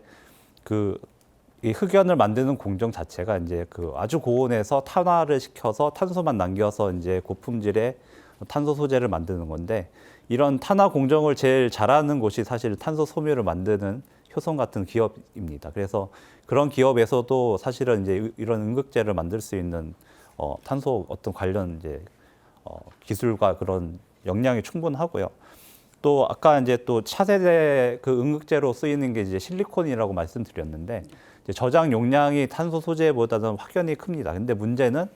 이 흑연을 만드는 공정 자체가 이제 그 아주 고온에서 탄화를 시켜서 탄소만 남겨서 이제 고품질의 탄소 소재를 만드는 건데 이런 탄화 공정을 제일 잘하는 곳이 사실 탄소 소묘를 만드는 효성 같은 기업입니다. 그래서 그런 기업에서도 사실은 이제 이런 음극재를 만들 수 있는 탄소 어떤 관련 이제 기술과 그런 역량이 충분하고요. 또 아까 이제 또 차세대 그 음극재로 쓰이는 게 이제 실리콘이라고 말씀드렸는데 이제 저장 용량이 탄소 소재보다는 확연히 큽니다. 근데 문제는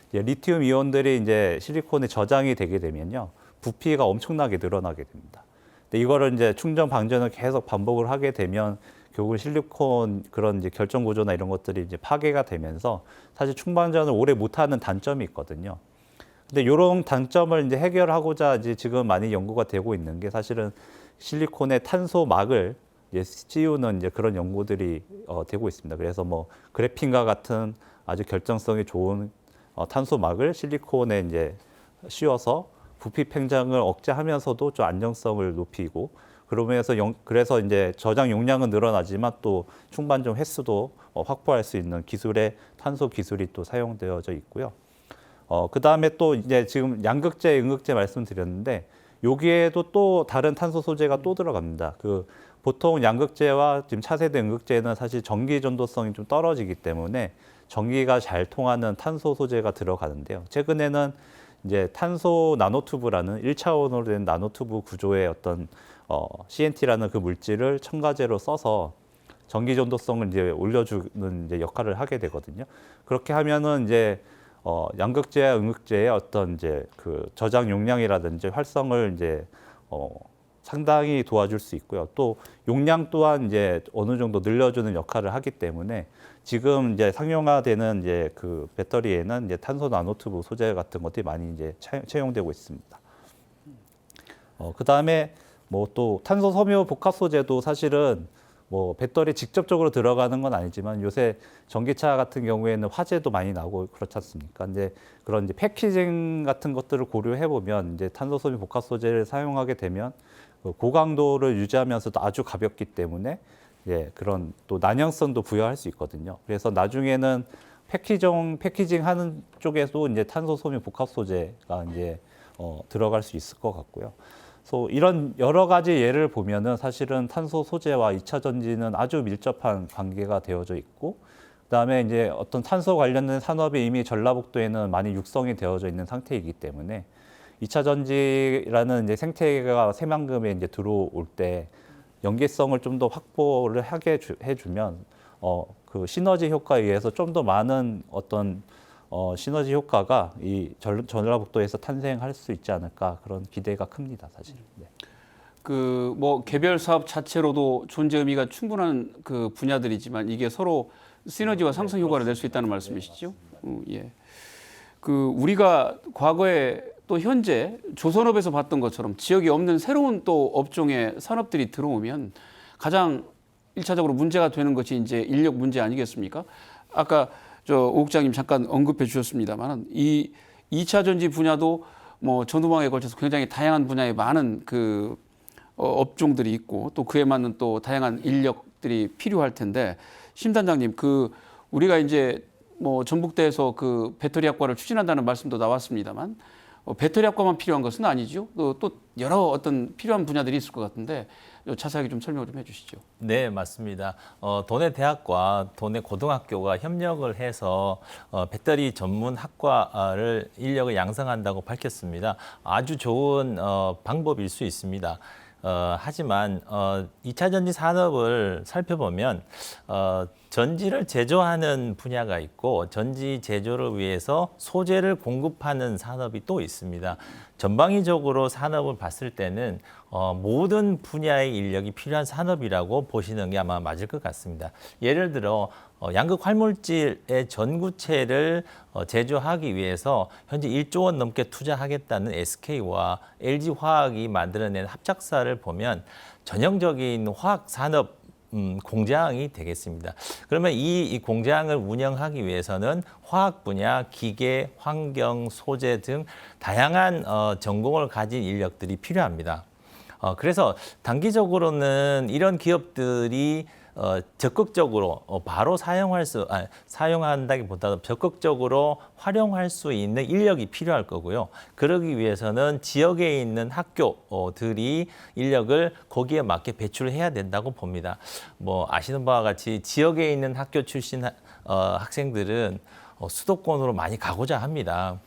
이제 리튬 이온들이 이제 실리콘에 저장이 되게 되면요. 부피가 엄청나게 늘어나게 됩니다. 근데 이거를 이제 충전 방전을 계속 반복을 하게 되면 결국 실리콘 그런 이제 결정 구조나 이런 것들이 이제 파괴가 되면서 사실 충방전을 오래 못하는 단점이 있거든요. 근데 이런 단점을 이제 해결하고자 이제 지금 많이 연구가 되고 있는 게 사실은 실리콘의 탄소막을 이제 씌우는 이제 그런 연구들이 되고 있습니다. 그래서 뭐 그래핀과 같은 아주 결정성이 좋은 탄소막을 실리콘에 이제 씌워서 부피 팽창을 억제하면서도 좀 안정성을 높이고 그래서 이제 저장 용량은 늘어나지만 또 충반전 횟수도 확보할 수 있는 기술의 탄소 기술이 또 사용되어져 있고요. 그 다음에 또 이제 지금 양극재, 음극재 말씀드렸는데 여기에도 또 다른 탄소 소재가 또 들어갑니다. 보통 양극재와 지금 차세대 음극재는 사실 전기 전도성이 좀 떨어지기 때문에 전기가 잘 통하는 탄소 소재가 들어가는데요. 최근에는 이제 탄소 나노튜브라는 1차원으로 된 나노튜브 구조의 어떤 CNT라는 그 물질을 첨가제로 써서 전기 전도성을 이제 올려주는 이제 역할을 하게 되거든요. 그렇게 하면은 이제 양극재와 음극재의 어떤 이제 그 저장 용량이라든지 활성을 이제 상당히 도와줄 수 있고요. 또 용량 또한 이제 어느 정도 늘려주는 역할을 하기 때문에 지금 이제 상용화되는 이제 그 배터리에는 이제 탄소 나노튜브 소재 같은 것들이 많이 이제 채용되고 있습니다. 그 다음에 뭐 또 탄소 섬유 복합 소재도 사실은 뭐 배터리 직접적으로 들어가는 건 아니지만 요새 전기차 같은 경우에는 화재도 많이 나고 그렇지 않습니까? 근데 그런 이제 패키징 같은 것들을 고려해 보면 이제 탄소 섬유 복합 소재를 사용하게 되면 고강도를 유지하면서도 아주 가볍기 때문에 그런 또 난형성도 부여할 수 있거든요. 그래서 나중에는 패키징 하는 쪽에도 이제 탄소 섬유 복합 소재가 이제 들어갈 수 있을 것 같고요. 그래서 이런 여러 가지 예를 보면은 사실은 탄소 소재와 2차 전지는 아주 밀접한 관계가 되어져 있고, 그다음에 이제 어떤 탄소 관련된 산업이 이미 전라북도에는 많이 육성이 되어져 있는 상태이기 때문에 2차 전지라는 이제 생태계가 새만금에 이제 들어올 때 연계성을 좀 더 확보를 하게 해주면 그 시너지 효과에 의해서 좀 더 많은 어떤 시너지 효과가 이 전라북도에서 탄생할 수 있지 않을까 그런 기대가 큽니다, 사실. 네. 그 뭐 개별 사업 자체로도 존재 의미가 충분한 그 분야들이지만 이게 서로 시너지와 상승 효과를 낼 수 있다는 말씀이시죠? 예. 그 우리가 과거에 또 현재 조선업에서 봤던 것처럼 지역이 없는 새로운 또 업종의 산업들이 들어오면 가장 일차적으로 문제가 되는 것이 이제 인력 문제 아니겠습니까? 아까 오 국장님 잠깐 언급해 주셨습니다만 이 2차 전지 분야도 뭐 전후방에 걸쳐서 굉장히 다양한 분야의 많은 그 업종들이 있고 또 그에 맞는 또 다양한 인력들이 필요할 텐데 심 단장님 그 우리가 이제 뭐 전북대에서 그 배터리 학과를 추진한다는 말씀도 나왔습니다만 배터리 학과만 필요한 것은 아니죠. 또 여러 어떤 필요한 분야들이 있을 것 같은데 자세하게 좀 설명을 좀 해주시죠. 네, 맞습니다. 도내 대학과 도내 고등학교가 협력을 해서 배터리 전문 학과를 인력을 양성한다고 밝혔습니다. 아주 좋은 방법일 수 있습니다. 하지만 2차 전지 산업을 살펴보면 전지를 제조하는 분야가 있고 전지 제조를 위해서 소재를 공급하는 산업이 또 있습니다. 전방위적으로 산업을 봤을 때는 모든 분야의 인력이 필요한 산업이라고 보시는 게 아마 맞을 것 같습니다. 예를 들어 양극 활물질의 전구체를 제조하기 위해서 현재 1조 원 넘게 투자하겠다는 SK와 LG화학이 만들어낸 합작사를 보면 전형적인 화학 산업 공장이 되겠습니다. 그러면 이 공장을 운영하기 위해서는 화학 분야, 기계, 환경, 소재 등 다양한 전공을 가진 인력들이 필요합니다. 그래서 단기적으로는 이런 기업들이 적극적으로 바로 사용한다기보다도 적극적으로 활용할 수 있는 인력이 필요할 거고요. 그러기 위해서는 지역에 있는 학교들이 인력을 거기에 맞게 배출해야 된다고 봅니다. 뭐 아시는 바와 같이 지역에 있는 학교 출신 학생들은 수도권으로 많이 가고자 합니다.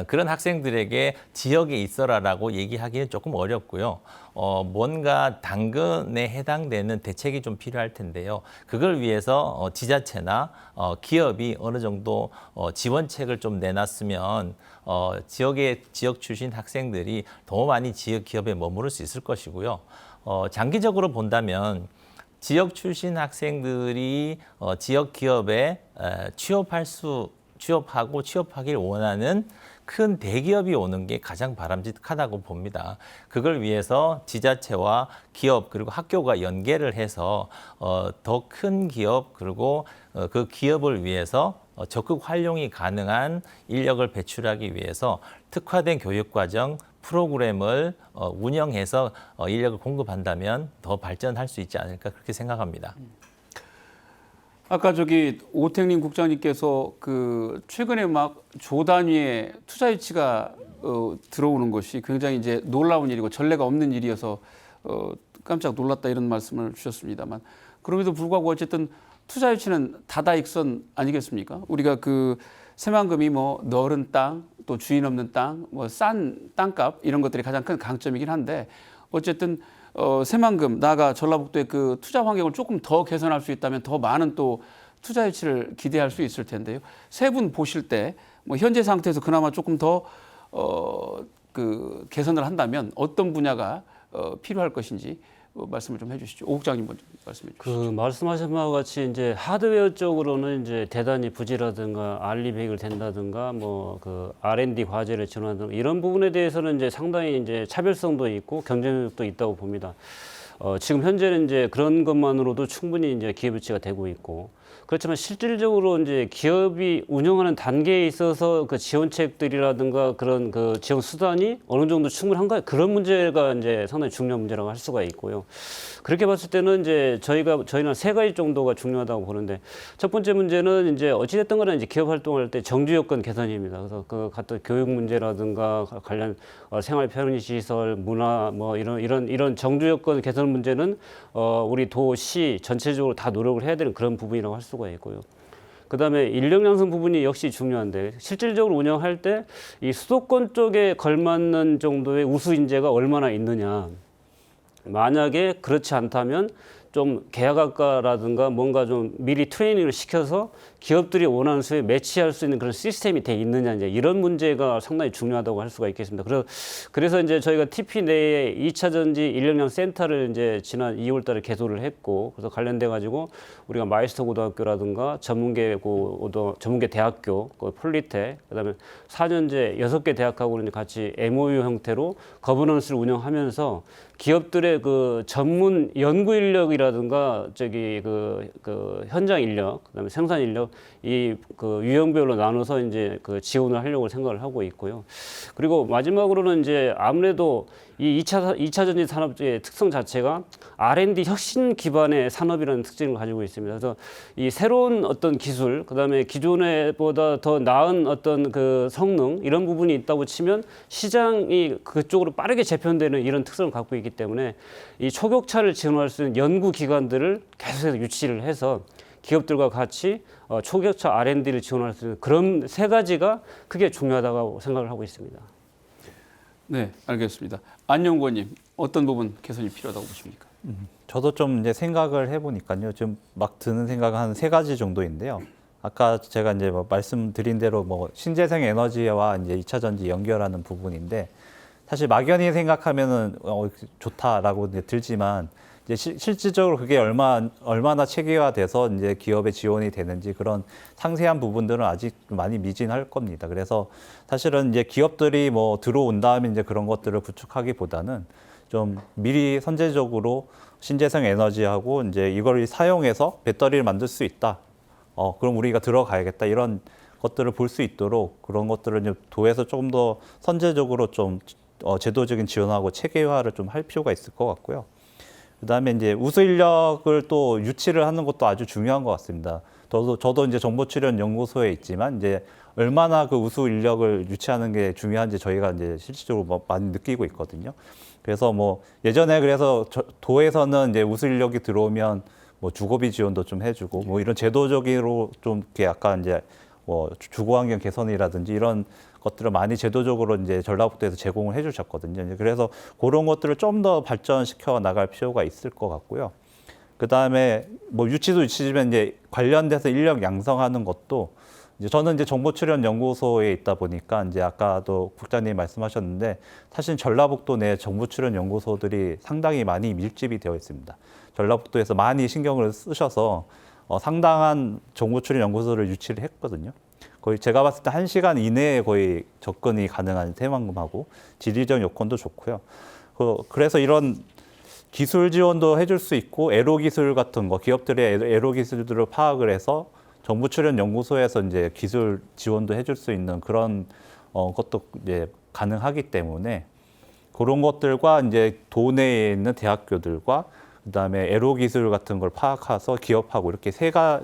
그런 학생들에게 지역에 있어라라고 얘기하기는 조금 어렵고요. 뭔가 당근에 해당되는 대책이 좀 필요할 텐데요. 그걸 위해서 지자체나 기업이 어느 정도 지원책을 좀 내놨으면 지역 출신 학생들이 더 많이 지역 기업에 머무를 수 있을 것이고요. 장기적으로 본다면 지역 출신 학생들이 지역 기업에 취업하고 취업하길 원하는 큰 대기업이 오는 게 가장 바람직하다고 봅니다. 그걸 위해서 지자체와 기업 그리고 학교가 연계를 해서 더 큰 기업 그리고 그 기업을 위해서 적극 활용이 가능한 인력을 배출하기 위해서 특화된 교육과정 프로그램을 운영해서 인력을 공급한다면 더 발전할 수 있지 않을까 그렇게 생각합니다. 아까 오택림 국장님께서 그 최근에 막 조 단위의 투자 유치가 들어오는 것이 굉장히 이제 놀라운 일이고 전례가 없는 일이어서 깜짝 놀랐다 이런 말씀을 주셨습니다만 그럼에도 불구하고 어쨌든 투자 유치는 다다익선 아니겠습니까? 우리가 그 새만금이 뭐 넓은 땅, 또 주인 없는 땅, 뭐 싼 땅값 이런 것들이 가장 큰 강점이긴 한데 어쨌든 새만금 나아가 전라북도의 그 투자 환경을 조금 더 개선할 수 있다면 더 많은 또 투자 유치를 기대할 수 있을 텐데요. 세 분 보실 때 뭐 현재 상태에서 그나마 조금 더 그 개선을 한다면 어떤 분야가 필요할 것인지 말씀을 좀 해주시죠. 오 국장님 먼저 말씀해 주시죠. 그 말씀하신 바와 같이 이제 하드웨어 쪽으로는 이제 대단히 부지라든가 알리백을 된다든가 뭐 그 R&D 과제를 지원하는 이런 부분에 대해서는 이제 상당히 이제 차별성도 있고 경쟁력도 있다고 봅니다. 지금 현재는 이제 그런 것만으로도 충분히 이제 기업 유치가 되고 있고 그렇지만 실질적으로 이제 기업이 운영하는 단계에 있어서 그 지원책들이라든가 그런 그 지원 수단이 어느 정도 충분한가 그런 문제가 이제 상당히 중요한 문제라고 할 수가 있고요. 그렇게 봤을 때는 이제 저희는 세 가지 정도가 중요하다고 보는데 첫 번째 문제는 이제 어찌됐든 간에 이제 기업 활동할 때 정주 여건 개선입니다. 그래서 그 같은 교육 문제라든가 관련 생활 편의 시설, 문화 뭐 이런 정주 여건 개선 문제는 우리 도시 전체적으로 다 노력을 해야 되는 그런 부분이라고 할 수가 있고요. 그다음에 인력 양성 부분이 역시 중요한데 실질적으로 운영할 때 이 수도권 쪽에 걸맞는 정도의 우수 인재가 얼마나 있느냐. 만약에 그렇지 않다면 좀 계약학과라든가 뭔가 좀 미리 트레이닝을 시켜서 기업들이 원하는 수에 매치할 수 있는 그런 시스템이 돼 있느냐 이제 이런 문제가 상당히 중요하다고 할 수가 있겠습니다. 그래서 이제 저희가 TP 내에 2차 전지 인력양 센터를 이제 지난 2월달에 개소를 했고 그래서 관련돼 가지고 우리가 마이스터 고등학교라든가 전문계 대학교, 폴리텍, 그다음에 4년제 6개 대학하고는 이제 같이 MOU 형태로 거버넌스를 운영하면서 기업들의 그 전문 연구 인력이라 인력이라든가 그 현장 인력, 그다음에 생산 인력 이 그 유형별로 나눠서 이제 그 지원을 하려고 생각을 하고 있고요. 그리고 마지막으로는 이제 아무래도 이 2차 전지 산업의 특성 자체가 R&D 혁신 기반의 산업이라는 특징을 가지고 있습니다. 그래서 이 새로운 어떤 기술, 그다음에 기존에 보다 더 나은 어떤 그 성능 이런 부분이 있다고 치면 시장이 그쪽으로 빠르게 재편되는 이런 특성을 갖고 있기 때문에 이 초격차를 지원할 수 있는 연구 기관들을 계속해서 유치를 해서 기업들과 같이 초격차 R&D를 지원할 수 있는 그런 세 가지가 크게 중요하다고 생각을 하고 있습니다. 네, 알겠습니다. 안영권님, 어떤 부분 개선이 필요하다고 보십니까? 저도 좀 이제 생각을 해보니까요. 지금 막 드는 생각은 한 3가지 정도인데요. 아까 제가 이제 뭐 말씀드린 대로 뭐 신재생 에너지와 이제 2차 전지 연결하는 부분인데 사실 막연히 생각하면은 좋다라고 이제 들지만 이제 실질적으로 그게 얼마나 체계화돼서 이제 기업에 지원이 되는지 그런 상세한 부분들은 아직 많이 미진할 겁니다. 그래서 사실은 이제 기업들이 뭐 들어온 다음에 이제 그런 것들을 구축하기보다는 좀 미리 선제적으로 신재생 에너지하고 이제 이걸 사용해서 배터리를 만들 수 있다. 그럼 우리가 들어가야겠다. 이런 것들을 볼 수 있도록 그런 것들을 좀 도에서 조금 더 선제적으로 좀 제도적인 지원하고 체계화를 좀 할 필요가 있을 것 같고요. 그다음에 이제 우수 인력을 또 유치를 하는 것도 아주 중요한 것 같습니다. 저도 이제 정보출연연구소에 있지만 이제 얼마나 그 우수 인력을 유치하는 게 중요한지 저희가 이제 실질적으로 많이 느끼고 있거든요. 그래서 뭐 예전에 그래서 도에서는 이제 우수 인력이 들어오면 뭐 주거비 지원도 좀 해주고 뭐 이런 제도적으로 좀 이렇게 약간 이제 뭐 주거환경 개선이라든지 이런 것들을 많이 제도적으로 이제 전라북도에서 제공을 해주셨거든요. 그래서 그런 것들을 좀 더 발전시켜 나갈 필요가 있을 것 같고요. 그 다음에 뭐 유치도 유치지만 이제 관련돼서 인력 양성하는 것도 이제 저는 이제 정보출연연구소에 있다 보니까 이제 아까도 국장님 말씀하셨는데 사실 전라북도 내 정보출연연구소들이 상당히 많이 밀집이 되어 있습니다. 전라북도에서 많이 신경을 쓰셔서 상당한 정보출연연구소를 유치를 했거든요. 거의 제가 봤을 때 1시간 이내에 거의 접근이 가능한 새만금하고 지리적 여건도 좋고요. 그래서 이런 기술 지원도 해줄 수 있고 에로 기술 같은 거 기업들의 에로 기술들을 파악을 해서 정보출연연구소에서 이제 기술 지원도 해줄 수 있는 그런 것도 이제 가능하기 때문에 그런 것들과 이제 도내에 있는 대학교들과 그다음에 에로 기술 같은 걸 파악해서 기업하고 이렇게 세가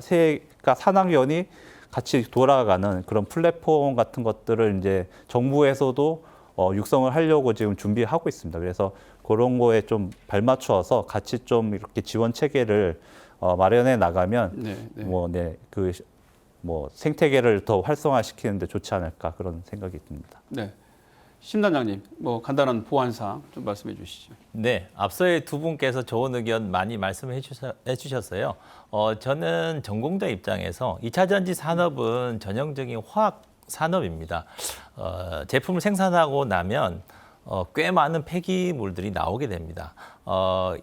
산학연이 같이 돌아가는 그런 플랫폼 같은 것들을 이제 정부에서도 육성을 하려고 지금 준비하고 있습니다. 그래서 그런 거에 좀 발맞추어서 같이 좀 이렇게 지원 체계를 마련해 나가면 뭐 생태계를 더 활성화시키는 데 좋지 않을까 그런 생각이 듭니다. 네. 심단장님, 뭐 간단한 보완사항 좀 말씀해 주시죠. 네, 앞서의 두 분께서 좋은 의견 많이 말씀해 주셨어요. 저는 전공자 입장에서 2차 전지 산업은 전형적인 화학 산업입니다. 제품을 생산하고 나면 꽤 많은 폐기물들이 나오게 됩니다.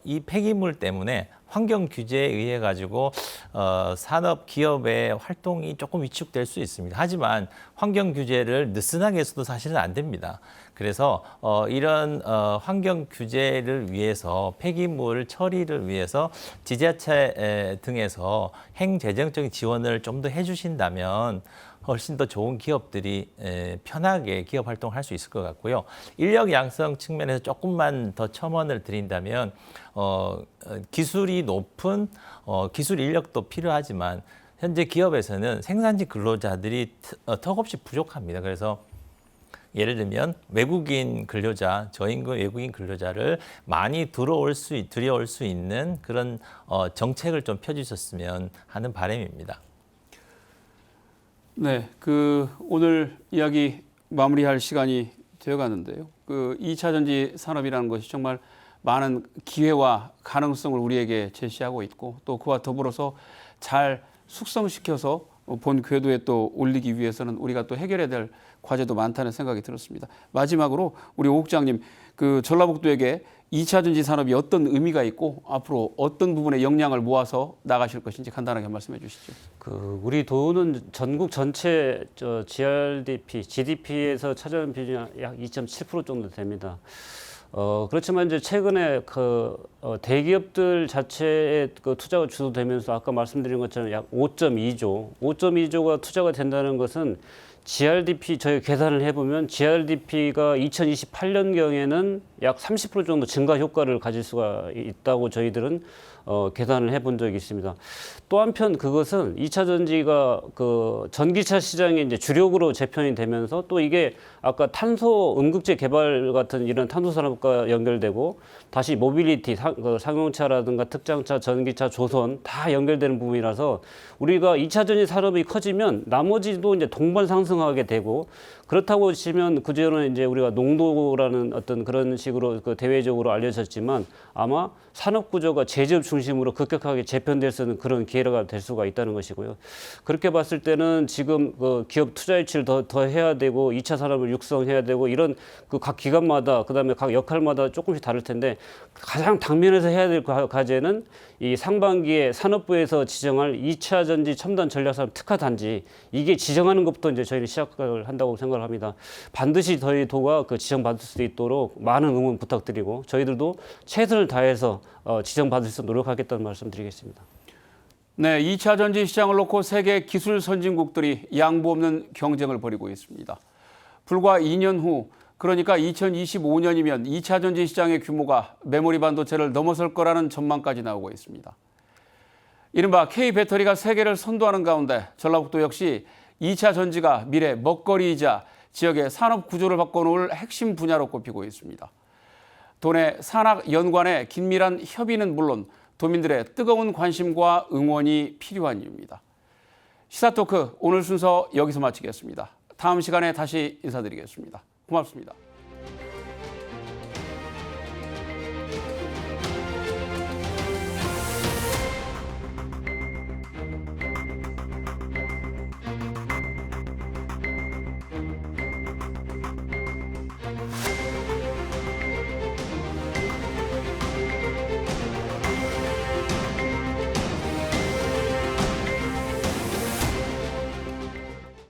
이 폐기물 때문에 환경 규제에 의해 가지고 산업 기업의 활동이 조금 위축될 수 있습니다. 하지만 환경 규제를 느슨하게 해서도 사실은 안 됩니다. 그래서 이런 환경 규제를 위해서 폐기물 처리를 위해서 지자체 등에서 행재정적인 지원을 좀 더 해주신다면 훨씬 더 좋은 기업들이 편하게 기업 활동을 할 수 있을 것 같고요. 인력 양성 측면에서 조금만 더 첨언을 드린다면 기술이 높은 기술 인력도 필요하지만 현재 기업에서는 생산직 근로자들이 턱없이 부족합니다. 그래서 예를 들면 외국인 근로자, 저임금 외국인 근로자를 많이 들여올 수 있는 그런 정책을 좀 펴주셨으면 하는 바람입니다. 네, 오늘 이야기 마무리할 시간이 되어가는데요. 2차 전지 산업이라는 것이 정말 많은 기회와 가능성을 우리에게 제시하고 있고 또 그와 더불어서 잘 숙성시켜서 본 궤도에 또 올리기 위해서는 우리가 또 해결해야 될 과제도 많다는 생각이 들었습니다. 마지막으로 우리 오 국장님, 전라북도에게 2차 전지 산업이 어떤 의미가 있고 앞으로 어떤 부분에 역량을 모아서 나가실 것인지 간단하게 말씀해 주시죠. 우리 도는 전국 전체 GDP에서 차지하는 비중이 약 2.7% 정도 됩니다. 그렇지만 이제 최근에 대기업들 자체의 그 투자가 주도되면서 아까 말씀드린 것처럼 약 5.2조가 투자가 된다는 것은 GRDP 저희 계산을 해보면 GRDP가 2028년경에는 약 30% 정도 증가 효과를 가질 수가 있다고 저희들은 계산을 해본 적이 있습니다. 또 한편 그것은 2차 전지가 그 전기차 시장에 이제 주력으로 재편이 되면서 또 이게 아까 탄소 음극재 개발 같은 이런 탄소 산업과 연결되고 다시 모빌리티 상용차라든가 특장차, 전기차, 조선 다 연결되는 부분이라서 우리가 2차 전지 산업이 커지면 나머지도 이제 동반 상승하게 되고 그렇다고 치면 그제는 이제 우리가 농도라는 어떤 그런 식으로 그 대외적으로 알려졌지만 아마 산업 구조가 제조업 중심으로 급격하게 재편될 수 있는 그런 기회가 될 수가 있다는 것이고요. 그렇게 봤을 때는 지금 그 기업 투자 유치를 더 해야 되고 2차 산업을 육성해야 되고 이런 그 각 기관마다 그다음에 각 역할마다 조금씩 다를 텐데 가장 당면에서 해야 될 과제는 이 상반기에 산업부에서 지정할 2차 전지 첨단 전략산업 특화 단지 이게 지정하는 것부터 이제 저희는 시작을 한다고 생각을 합니다. 반드시 저희 도가 그 지정받을 수 있도록 많은 응원 부탁드리고 저희들도 최선을 다해서 지정받을 수 노력하겠다는 말씀드리겠습니다. 네, 2차 전지 시장을 놓고 세계 기술 선진국들이 양보 없는 경쟁을 벌이고 있습니다. 불과 2년 후, 그러니까 2025년이면 2차 전지 시장의 규모가 메모리 반도체를 넘어설 거라는 전망까지 나오고 있습니다. 이른바 K배터리가 세계를 선도하는 가운데 전라북도 역시 2차 전지가 미래 먹거리이자 지역의 산업 구조를 바꿔놓을 핵심 분야로 꼽히고 있습니다. 도내 산학연관의 긴밀한 협의는 물론 도민들의 뜨거운 관심과 응원이 필요한 이유입니다. 시사토크 오늘 순서 여기서 마치겠습니다. 다음 시간에 다시 인사드리겠습니다. 고맙습니다.